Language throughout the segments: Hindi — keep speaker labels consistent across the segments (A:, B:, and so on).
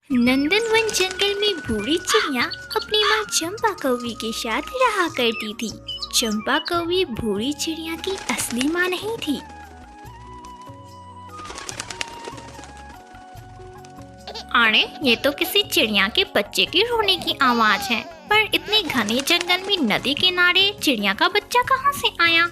A: नंदनवन जंगल में बूढ़ी चिड़िया अपनी माँ चंपा कौवी के साथ रहा करती थी। चंपा कौवी बूढ़ी चिड़िया की असली माँ नहीं थी। अरे ये तो किसी चिड़िया के बच्चे की रोने की आवाज है। पर इतने घने जंगल में नदी किनारे चिड़िया का बच्चा कहाँ से आया?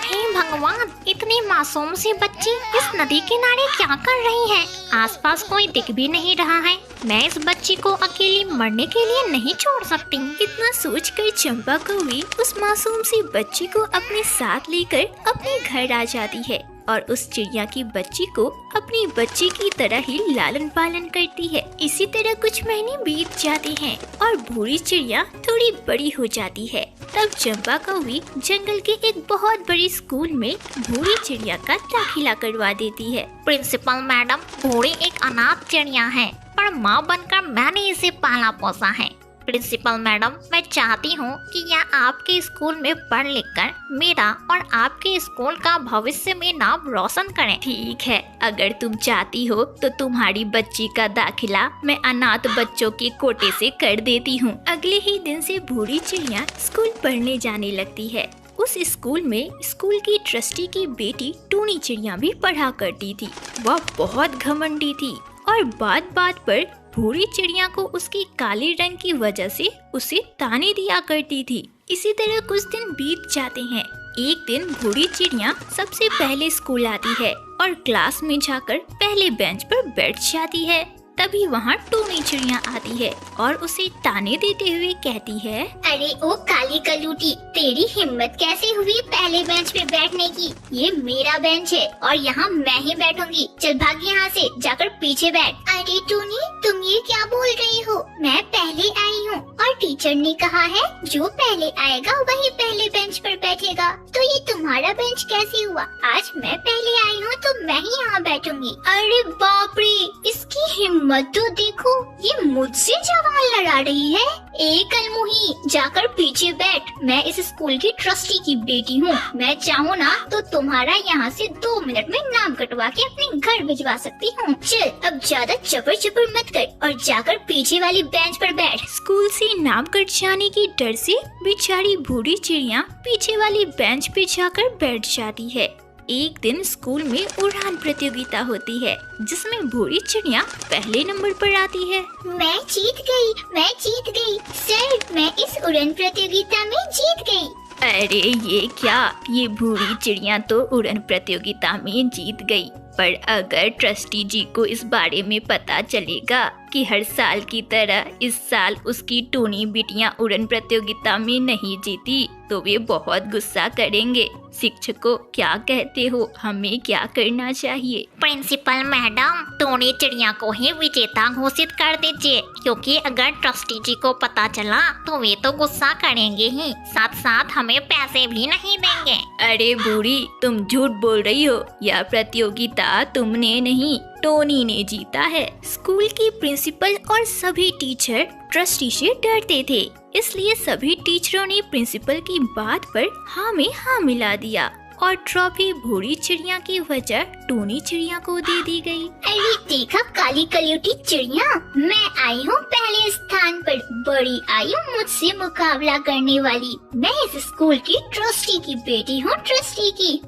A: हे भगवान, इतनी मासूम सी बच्ची इस नदी किनारे क्या कर रही है? आसपास कोई दिख भी नहीं रहा है। मैं इस बच्ची को अकेली मरने के लिए नहीं छोड़ सकती। इतना सोचकर चंपा कौवी उस मासूम सी बच्ची को अपने साथ लेकर अपने घर आ जाती है और उस चिड़िया की बच्ची को अपनी बच्ची की तरह ही लालन पालन करती है। इसी तरह कुछ महीने बीत जाते हैं और बूढ़ी चिड़िया थोड़ी बड़ी हो जाती है। तब चंपा कौवी जंगल के एक बहुत बड़े स्कूल में बूढ़ी चिड़िया का दाखिला करवा देती है। प्रिंसिपल मैडम, बूढ़ी एक अनाथ चिड़िया है, पर माँ बनकर मैंने इसे पाला पोसा है। प्रिंसिपल मैडम, मैं चाहती हूँ कि यह आपके स्कूल में पढ़ लिख कर मेरा और आपके स्कूल का भविष्य में नाम रोशन करें। ठीक है, अगर तुम चाहती हो तो तुम्हारी बच्ची का दाखिला मैं अनाथ बच्चों के कोटे से कर देती हूँ। अगले ही दिन से बूढ़ी चिड़िया स्कूल पढ़ने जाने लगती है। उस स्कूल में स्कूल की ट्रस्टी की बेटी टूनी चिड़िया भी पढ़ा करती थी। वह बहुत घमंडी थी और बात बात पर बूढ़ी चिड़िया को उसकी काले रंग की वजह से उसे ताने दिया करती थी। इसी तरह कुछ दिन बीत जाते हैं। एक दिन बूढ़ी चिड़िया सबसे पहले स्कूल आती है और क्लास में जाकर पहले बेंच पर बैठ जाती है। तभी वहाँ टूनी चिड़िया आती है और उसे ताने देते हुए कहती है,
B: अरे ओ काली कलूटी, तेरी हिम्मत कैसे हुई पहले बेंच पे बैठने की? ये मेरा बेंच है और यहाँ मैं ही बैठूंगी। चल भाग यहाँ से, जाकर पीछे बैठ। अरे टूनी, तुम ये क्या बोल रही हो? मैं पहले आई हूँ और टीचर ने कहा है जो पहले आएगा वही पहले बेंच पर बैठेगा। तो ये तुम्हारा बेंच कैसे हुआ? आज मैं पहले आई हूँ तो मैं ही यहाँ बैठूंगी। अरे बाप रे, इसकी हिम्मत तो देखो, ये मुझसे सवाल लड़ा रही है। एक अलमुही, जाकर पीछे बैठ। मैं इस स्कूल की ट्रस्टी की बेटी हूँ। मैं चाहूँ ना तो तुम्हारा यहाँ से 2 मिनट में नाम कटवा के अपने घर भिजवा सकती हूँ। चल अब ज्यादा चपर चपर मत कर और जाकर पीछे वाली बेंच पर बैठ।
A: स्कूल से नाम कट जाने की डर से बेचारी बूढ़ी चिड़िया पीछे वाली बेंच पे जाकर बैठ जाती है। एक दिन स्कूल में उड़ान प्रतियोगिता होती है जिसमें बूढ़ी चिड़िया पहले नंबर पर आती है।
B: मैं जीत गई सर, मैं इस उड़ान प्रतियोगिता में जीत गई।
A: अरे ये क्या, ये बूढ़ी चिड़िया तो उड़न प्रतियोगिता में जीत गई। पर अगर ट्रस्टी जी को इस बारे में पता चलेगा कि हर साल की तरह इस साल उसकी टूनी बिटिया उड़न प्रतियोगिता में नहीं जीती तो वे बहुत गुस्सा करेंगे। शिक्षकों, क्या कहते हो, हमें क्या करना चाहिए?
B: प्रिंसिपल मैडम, टूनी चिड़िया को ही विजेता घोषित कर दीजिए, क्योंकि अगर ट्रस्टी जी को पता चला तो वे तो गुस्सा करेंगे ही, साथ साथ हमें पैसे भी नहीं देंगे।
A: अरे बूढ़ी, तुम झूठ बोल रही हो। यह प्रतियोगिता तुमने नहीं, टोनी ने जीता है। स्कूल की प्रिंसिपल और सभी टीचर ट्रस्टी से डरते थे, इसलिए सभी टीचरों ने प्रिंसिपल की बात पर हाँ में हाँ मिला दिया और ट्रॉफी बूढ़ी चिड़िया की वजह टोनी चिड़िया को दे दी गई।
B: अरे देखा काली कलयूटी चिड़िया, मैं आई हूँ पहले स्थान पर। बड़ी आई हूँ मुझसे मुकाबला करने वाली। मैं इस स्कूल की ट्रस्टी की बेटी हूँ, ट्रस्टी की।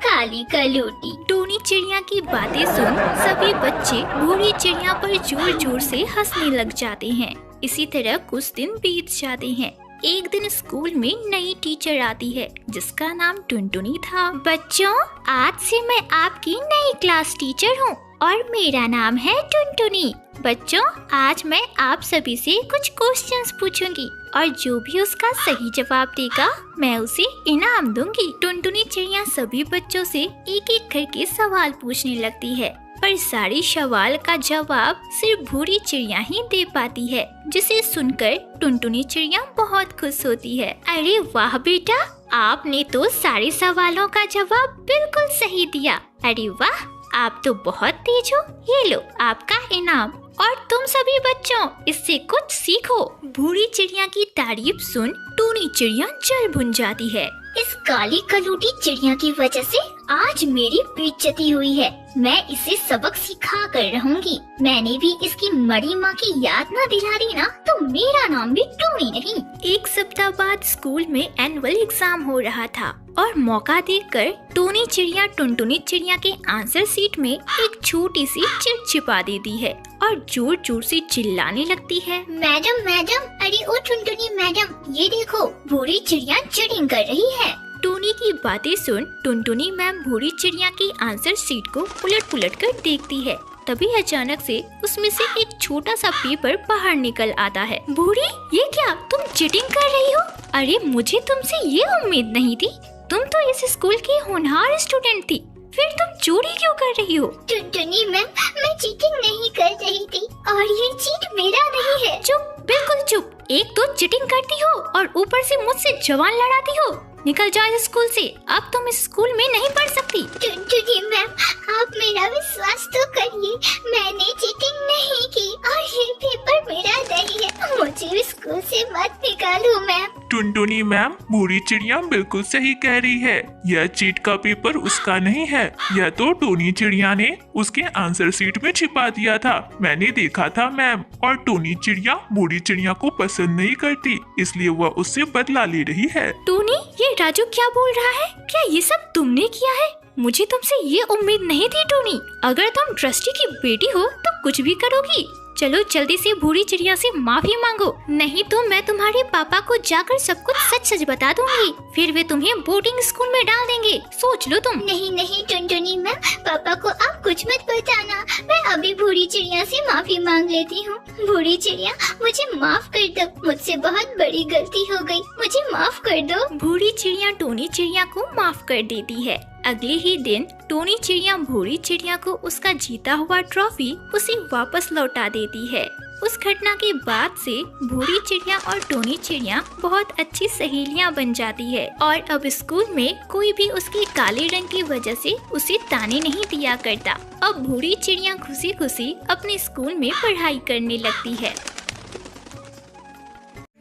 B: काली कलूटी।
A: टोनी चिड़िया की बातें सुन सभी बच्चे बूढ़ी चिड़िया पर जोर जोर से हंसने लग जाते हैं। इसी तरह कुछ दिन बीत जाते हैं। एक दिन स्कूल में नई टीचर आती है जिसका नाम टुनटुनी था। बच्चों, आज से मैं आपकी नई क्लास टीचर हूँ और मेरा नाम है टुनटुनी। बच्चों, आज मैं आप सभी से कुछ क्वेश्चंस पूछूंगी और जो भी उसका सही जवाब देगा मैं उसे इनाम दूंगी। टुनटुनी चिड़िया सभी बच्चों से एक एक करके सवाल पूछने लगती है, पर सारे सवाल का जवाब सिर्फ बूढ़ी चिड़िया ही दे पाती है, जिसे सुनकर टुनटुनी चिड़िया बहुत खुश होती है। अरे वाह बेटा, आपने तो सारे सवालों का जवाब बिल्कुल सही दिया। अरे वाह, आप तो बहुत तेज हो। ये लो आपका इनाम, और तुम सभी बच्चों इससे कुछ सीखो। बूढ़ी चिड़िया की तारीफ सुन टूनी चिड़िया जल भुन जाती है।
B: इस काली कलूटी चिड़िया की वजह से आज मेरी बेइज्जती हुई है। मैं इसे सबक सिखा कर रहूंगी। मैंने भी इसकी मरी माँ की याद न दिला दी ना तो मेरा नाम भी टूनी नहीं।
A: एक सप्ताह बाद स्कूल में एनुअल एग्जाम हो रहा था और मौका देखकर टूनी चिड़िया टुनटुनी चिड़िया के आंसर शीट में एक छोटी सी चिट छिपा देती है और जोर जोर से चिल्लाने लगती है।
B: मैडम मैडम, अरे ओ टुनटुनी मैडम, ये देखो भूरी चिड़िया चीटिंग कर रही है।
A: टूनी की बातें सुन टुनटुनी मैम भूरी चिड़िया की आंसर शीट को उलट पुलट कर देखती है। तभी अचानक से उसमें से एक छोटा सा पेपर बाहर निकल आता है। भूरी, ये क्या, तुम चीटिंग कर रही हो? अरे मुझे तुमसे ये उम्मीद नहीं थी। तुम तो इस स्कूल की होनहार स्टूडेंट थी, फिर तुम चोरी क्यों कर रही हो?
B: टुनटुनी मैम, मैं चीटिंग नहीं कर रही थी और ये चीट मेरा नहीं है।
A: चुप, बिल्कुल चुप। एक तो चीटिंग करती हो और ऊपर से मुझसे जवान लड़ाती हो। निकल जाओ इस स्कूल से, अब तुम इस स्कूल में नहीं पढ़ सकती।
B: टुनटुनी मैम, आप मेरा विश्वास तो करिए, मैंने चीटिंग नहीं की और ये पेपर मेरा नहीं है। मुझे इस स्कूल से मत निकालो मैम।
C: टुनटुनी मैम, भूरी चिड़िया बिल्कुल सही कह रही है। यह चीट का पेपर उसका नहीं है, यह तो टोनी चिड़िया ने उसके आंसर शीट में छिपा दिया था। मैंने देखा था मैम, और टोनी चिड़िया भूरी चिड़िया को पसंद नहीं करती, इसलिए वह उससे बदला ले रही है।
A: टोनी, ये राजू क्या बोल रहा है? क्या ये सब तुमने किया है? मुझे तुमसे ये उम्मीद नहीं थी टोनी। अगर तुम ट्रस्टी की बेटी हो तो कुछ भी करोगी। चलो जल्दी से भूरी चिड़िया से माफी मांगो, नहीं तो मैं तुम्हारे पापा को जाकर सब कुछ सच सच बता दूंगी। फिर वे तुम्हें बोर्डिंग स्कूल में डाल देंगे, सोच लो तुम।
B: नहीं नहीं टुनटुनी मैम, पापा को आप कुछ मत बताना। मैं अभी भूरी चिड़िया से माफी मांग लेती हूँ। भूरी चिड़िया, मुझे माफ कर दो, मुझसे बहुत बड़ी गलती हो गई, मुझे माफ कर दो।
A: भूरी चिड़िया टोनी चिड़िया को माफ कर देती है। अगले ही दिन टोनी चिड़िया भूरी चिड़िया को उसका जीता हुआ ट्रॉफी उसे वापस लौटा देती है। उस घटना के बाद से भूरी चिड़िया और टोनी चिड़िया बहुत अच्छी सहेलियां बन जाती है और अब स्कूल में कोई भी उसके काले रंग की वजह से उसे ताने नहीं दिया करता। अब भूरी चिड़िया खुशी खुशी अपने स्कूल में पढ़ाई करने लगती है।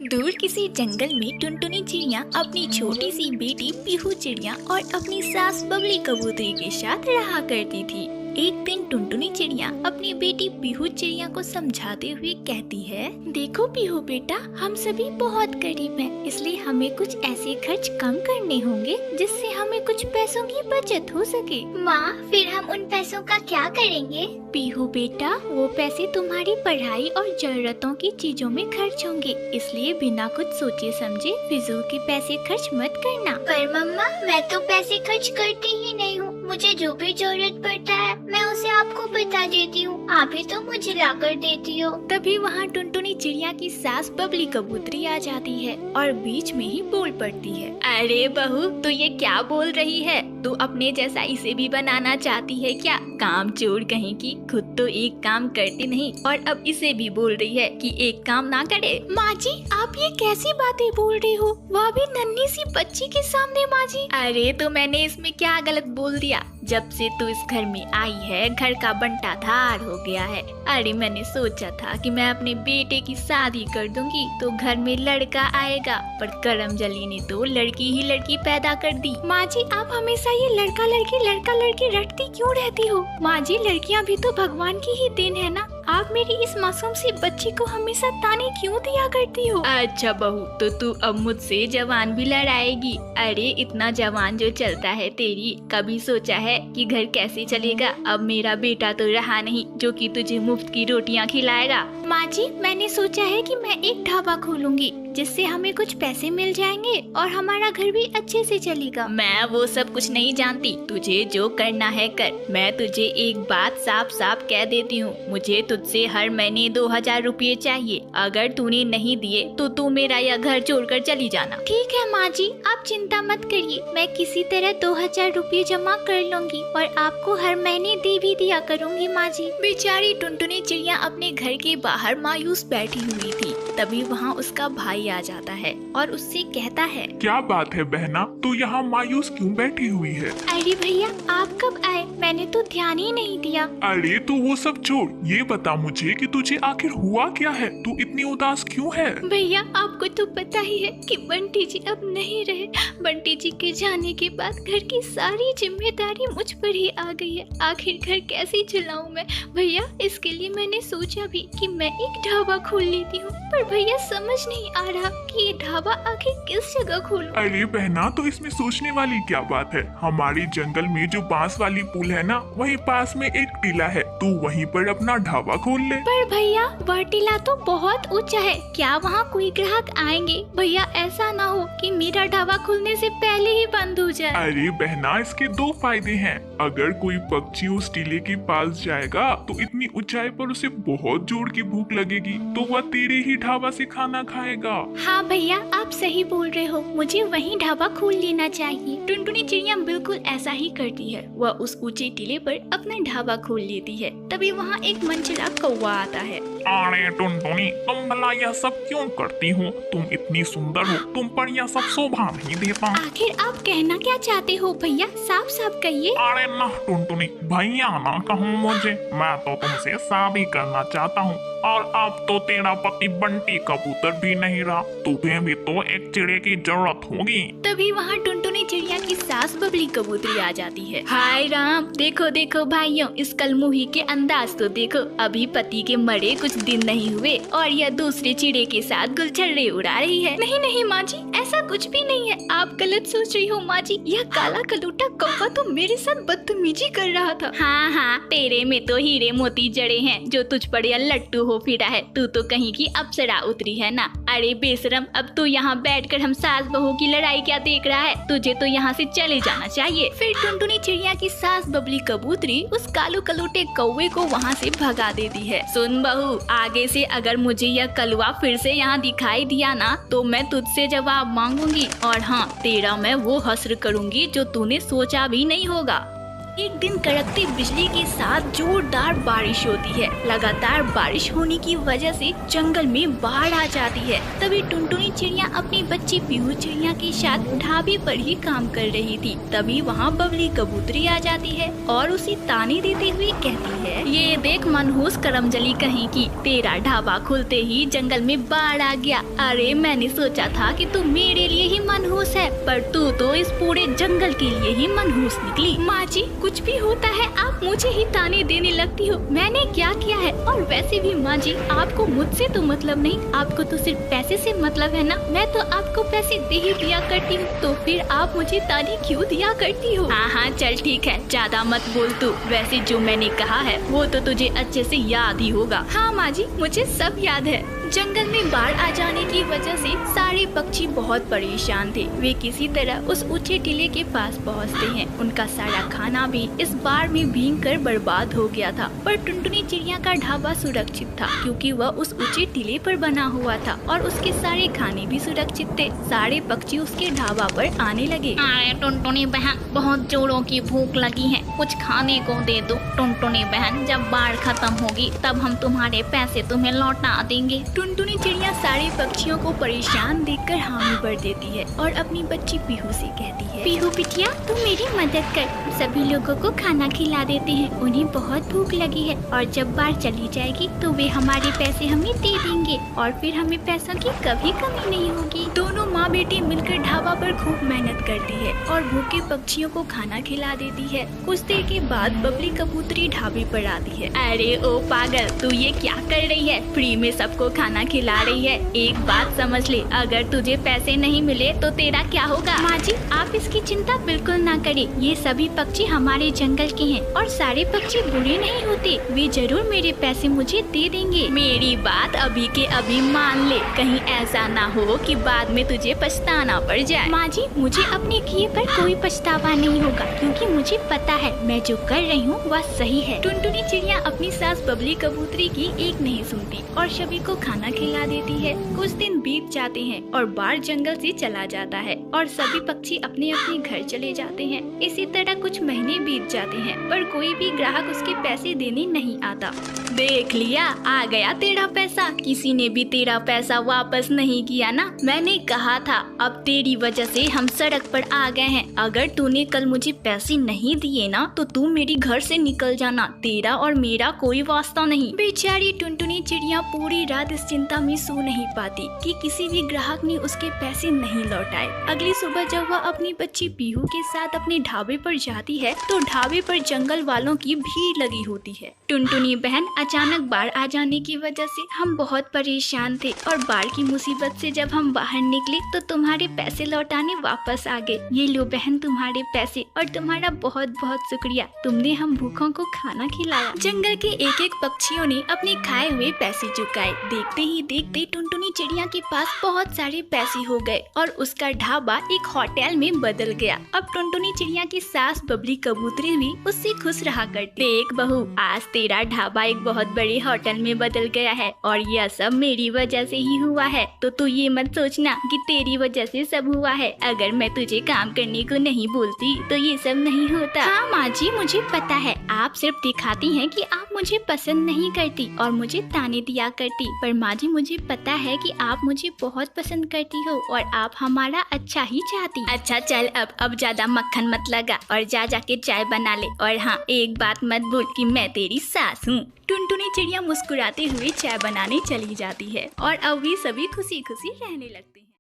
A: दूर किसी जंगल में टुनटुनी चिड़िया अपनी छोटी सी बेटी पीहू चिड़िया और अपनी सास बबली कबूतरी के साथ रहा करती थी। एक दिन टुनटुनी चिड़िया अपनी बेटी पीहू चिड़िया को समझाते हुए कहती है, देखो पीहू बेटा, हम सभी बहुत गरीब हैं, इसलिए हमें कुछ ऐसे खर्च कम करने होंगे जिससे हमें कुछ पैसों की बचत हो सके।
B: माँ, फिर हम उन पैसों का क्या करेंगे?
A: पीहू बेटा, वो पैसे तुम्हारी पढ़ाई और जरूरतों की चीजों में खर्च होंगे, इसलिए बिना कुछ सोचे समझे फिजूल के पैसे खर्च मत करना।
B: पर मम्मा, मैं तो पैसे खर्च करती ही नहीं हूँ। मुझे जो भी जरूरत पड़ता है मैं उसे आपको बता देती हूँ, आप ही तो मुझे ला कर देती हो।
A: तभी वहाँ टुनटुनी चिड़िया की सास बबली कबूतरी आ जाती है और बीच में ही बोल पड़ती है, अरे बहू, तू ये क्या बोल रही है? तू अपने जैसा इसे भी बनाना चाहती है क्या? काम चोर कहीं की, खुद तो एक काम करती नहीं और अब इसे भी बोल रही है कि एक काम ना करे। माँ जी, आप ये कैसी बातें बोल रही हो, वह भी नन्ही सी बच्ची के सामने? माँ जी, अरे तो मैंने इसमें क्या गलत बोल दिया? जब से तू इस घर में आई है घर का बंटाधार हो गया है। अरे मैंने सोचा था कि मैं अपने बेटे की शादी कर दूंगी तो घर में लड़का आएगा, पर करम जली ने तो लड़की ही लड़की पैदा कर दी। माँ जी, आप हमेशा ये लड़का लड़की रटती क्यों रहती हो? माँ जी, लड़कियाँ भी तो भगवान की ही देन है ना, आप मेरी इस मासूम सी बच्ची को हमेशा ताने क्यों दिया करती हो? अच्छा बहू, तो तू अब मुझसे जवान भी लड़ाएगी? अरे इतना जवान जो चलता है तेरी, कभी सोचा है कि घर कैसे चलेगा? अब मेरा बेटा तो रहा नहीं जो कि तुझे मुफ्त की रोटियां खिलाएगा। माँ जी, मैंने सोचा है कि मैं एक ढाबा खोलूंगी जिससे हमें कुछ पैसे मिल जाएंगे और हमारा घर भी अच्छे से चलेगा। मैं वो सब कुछ नहीं जानती, तुझे जो करना है कर। मैं तुझे एक बात साफ साफ कह देती हूँ, मुझे तुझसे हर महीने 2000 रुपये चाहिए। अगर तूने नहीं दिए तो तू मेरा यह घर छोड़कर चली जाना। ठीक है माँ जी, आप चिंता मत करिए, मैं किसी तरह 2000 रुपये जमा कर लूंगी और आपको हर महीने दे भी दिया करूँगी। माँ जी। बेचारी टुनटुनी चिड़िया अपने घर के बाहर मायूस बैठी हुई थी। तभी वहाँ उसका भाई भाई आ जाता है और उससे कहता है,
C: क्या बात है बहना, तू यहाँ मायूस क्यों बैठी हुई है?
A: अरे भैया आप कब आए, मैंने तो ध्यान ही नहीं दिया।
C: अरे तो वो सब छोड़, ये बता मुझे कि तुझे आखिर हुआ क्या है, तू इतनी उदास क्यों है?
A: भैया आपको तो पता ही है कि बंटी जी अब नहीं रहे। बंटी जी के जाने के बाद घर की सारी जिम्मेदारी मुझ पर ही आ गई है। आखिर घर कैसे चलाऊं मैं? भैया इसके लिए मैंने सोचा भी कि मैं एक ढाबा खोल लेती हूँ, पर भैया समझ नहीं आ रहा कि ये ढाबा आखिर किस जगह खोलूं।
C: अरे बहना, तो इसमें सोचने वाली क्या बात है? हमारे जंगल में जो बांस वाली पुल है ना, वहीं पास में एक टीला है, तू वहीं पर अपना ढाबा खोल ले।
A: पर भैया वह टीला तो बहुत ऊंचा है, क्या वहाँ कोई ग्राहक आएंगे? भैया ऐसा ना हो कि मेरा ढाबा खुलने से पहले ही बंद हो जाए।
C: अरे बहना, इसके दो फायदे हैं। अगर कोई पक्षी उस टीले के पास जाएगा तो इतनी ऊंचाई पर उसे बहुत जोर की भूख लगेगी, तो वह तेरे ही ढाबा से खाना खाएगा।
A: हाँ भैया आप सही बोल रहे हो, मुझे वहीं ढाबा खोल लेना चाहिए। टुनटुनी चिड़िया बिल्कुल ऐसा ही करती है, वह उस ऊंचे टीले पर अपना ढाबा खोल लेती है। तभी वहाँ एक मनचला कौवा आता है।
C: अरे टुनटुनी, तुम भला यह सब क्यों करती हो? तुम इतनी सुंदर हो, तुम पर यह सब शोभा नहीं देता।
A: आखिर आप कहना क्या चाहते हो भैया, साफ साफ कहिए।
C: अरे ना टुनटुनी, भैया ना कहूँ मुझे, मैं तो तुमसे शादी करना चाहता हूँ। और अब तो तेरा पति बंटी कबूतर भी नहीं रहा, तुम्हें भी तो एक चिड़े की जरूरत होगी।
A: तभी वहाँ टुनटुनी चिड़िया की सास बबली कबूतरी आ जाती है। हाय राम, देखो देखो भाइयों, इस कलमुही के अंदाज तो देखो। अभी पति के मरे कुछ दिन नहीं हुए और यह दूसरे चिड़े के साथ गुलछर्रे उड़ा रही है। नहीं नहीं माँ जी, ऐसा कुछ भी नहीं है, आप गलत सोच रही हो माँ जी। यह काला कलूटा कौवा तो मेरे साथ बदतमीजी कर रहा था। हाँ हाँ, तेरे में तो हीरे मोती जड़े हैं, जो तुझ पर यह लट्टू हो फिरा है। तू तो कहीं की अप्सरा उतरी है ना। अरे बेशरम, अब तू यहाँ बैठकर हम सास बहू की लड़ाई क्या देख रहा है? तुझे तो यहाँ से चले जाना चाहिए। फिर टुनटुनी चिड़िया की सास बबली कबूतरी उस कालू कलूटे कौवे को वहाँ से भगा देती है। सुन बहू, आगे से अगर मुझे यह कलुआ फिर से यहाँ दिखाई दिया ना, तो मैं तुझसे जवाब मांगूंगी। और हाँ, तेरा मैं वो हश्र करूंगी जो तूने सोचा भी नहीं होगा। एक दिन कड़कती बिजली के साथ जोरदार बारिश होती है। लगातार बारिश होने की वजह से जंगल में बाढ़ आ जाती है। तभी टुनटुनी चिड़िया अपनी बच्ची पीहू चिड़िया के साथ ढाबे पर ही काम कर रही थी। तभी वहाँ बबली कबूतरी आ जाती है और उसे ताने देते हुए कहती है, ये देख मनहूस करमजली कहीं की, तेरा ढाबा खुलते ही जंगल में बाढ़ आ गया। अरे मैंने सोचा था कि तू मेरे लिए ही मनहूस है, पर तू तो इस पूरे जंगल के लिए ही मनहूस निकली। माँ जी, कुछ भी होता है आप मुझे ही ताने देने लगती हो, मैंने क्या किया है? और वैसे भी माँ जी, आपको मुझसे तो मतलब नहीं, आपको तो सिर्फ पैसे से मतलब है ना। मैं तो आपको पैसे दे ही दिया करती हूँ, तो फिर आप मुझे ताने क्यों दिया करती हो? हाँ हाँ चल ठीक है, ज्यादा मत बोल तू। वैसे जो मैंने कहा है वो तो तुझे अच्छे से याद ही होगा। हाँ माँ जी, मुझे सब याद है। जंगल में बाढ़ आ जाने की वजह से सारे पक्षी बहुत परेशान थे। वे किसी तरह उस ऊंचे टीले के पास पहुंचते हैं। उनका सारा खाना भी इस बाढ़ में भीगकर बर्बाद हो गया था, पर टुनटुनी चिड़िया का ढाबा सुरक्षित था, क्योंकि वह उस ऊंचे टीले पर बना हुआ था और उसके सारे खाने भी सुरक्षित थे। सारे पक्षी उसके ढाबा पर आने लगे।
B: अरे टुनटुनी बहन, बहुत जोरों की भूख लगी है, कुछ खाने को दे दो। टुनटुनी बहन, जब बाढ़ खत्म होगी तब हम तुम्हारे पैसे तुम्हें लौटा देंगे।
A: टुनटुनी चिड़िया सारे पक्षियों को परेशान देखकर हामी भर देती है और अपनी बच्ची पीहू से कहती है, पीहू बिटिया तू मेरी मदद कर, सभी लोगों को खाना खिला देते हैं, उन्हें बहुत भूख लगी है और जब बाढ़ चली जाएगी तो वे हमारे पैसे हमें दे देंगे और फिर हमें पैसों की कभी कमी नहीं होगी। दोनों माँ बेटी मिलकर ढाबा पर खूब मेहनत करती है और भूखे पक्षियों को खाना खिला देती है। कुछ देर के बाद बबली कबूतरी ढाबे पर आती है। अरे ओ पागल, तू ये क्या कर रही है? फ्री में सबको खाना खिला रही है। एक बात समझ ले, अगर तुझे पैसे नहीं मिले तो तेरा क्या होगा? माँ जी, आप इसकी चिंता बिल्कुल ना करें, ये सभी पक्षी हमारे जंगल के हैं और सारे पक्षी बुरे नहीं होते, वे जरूर मेरे पैसे मुझे दे देंगे। मेरी बात अभी के अभी मान ले, कहीं ऐसा ना हो कि बाद में तुझे पछताना पड़ जाए। माँ जी, मुझे अपने किए पर कोई पछतावा नहीं होगा, क्योंकि मुझे पता है मैं जो कर रही हूँ वह सही है। टुनटुनी चिड़िया अपनी सास बबली कबूतरी की एक नहीं सुनती और सभी को खाना खिला देती है। कुछ दिन बीत जाते हैं और बाढ़ जंगल से चला जाता है।
D: और सभी पक्षी अपने अपने घर चले जाते हैं। इसी तरह कुछ महीने बीत जाते हैं पर कोई भी ग्राहक उसके पैसे देने नहीं आता। देख लिया, आ गया तेरा पैसा। किसी ने भी तेरा पैसा वापस नहीं किया ना। मैंने कहा था अब तेरी वजह से हम सड़क पर आ गए हैं। अगर तूने कल मुझे पैसे नहीं दिए ना तो तू मेरी घर से निकल जाना। तेरा और मेरा कोई वास्ता नहीं। बेचारी टुनटुनी चिड़िया पूरी रात इस चिंता में सो नहीं पाती कि किसी भी ग्राहक ने उसके पैसे नहीं लौटाए। अगली सुबह जब वह अपनी बच्ची पीहू के साथ अपने ढाबे पर जाती है तो ढाबे पर जंगल वालों की भीड़ लगी होती है। टुनटुनी बहन, अचानक बाढ़ आ जाने की वजह से हम बहुत परेशान थे और बाढ़ की मुसीबत से जब हम बाहर निकले तो तुम्हारे पैसे लौटाने वापस आ गए। ये लो बहन तुम्हारे पैसे और तुम्हारा बहुत बहुत शुक्रिया, तुमने हम भूखों को खाना खिलाया। जंगल के एक एक पक्षियों ने अपने खाए हुए पैसे चुकाए। देखते ही देखते टुनटुनी चिड़िया के पास बहुत सारे पैसे हो गए और उसका ढाबा एक होटल में बदल गया। अब टुनटुनी चिड़िया की सास बबली कबूतरी भी उससे खुश रहा करती। देख बहू, आज तेरा ढाबा एक बहुत बड़े होटल में बदल गया है और यह सब मेरी वजह से ही हुआ है। तो तू ये मत सोचना कि तेरी वजह से सब हुआ है। अगर मैं तुझे काम करने को नहीं बोलती तो ये सब नहीं होता। हाँ माँ जी, मुझे पता है आप सिर्फ दिखाती हैं कि आप मुझे पसंद नहीं करती और मुझे ताने दिया करती। पर माँ जी मुझे पता है कि आप मुझे बहुत पसंद करती हो और आप हमारा अच्छा ही चाहती। अच्छा चल अब ज्यादा मक्खन मत लगा और जा जाके चाय बना ले। और हाँ, एक बात मत भूल कि मैं तेरी सास हूँ। टुनटुनी चिड़िया मुस्कुराते हुए चाय बनाने चली जाती है और अब भी सभी खुशी खुशी रहने लगते हैं।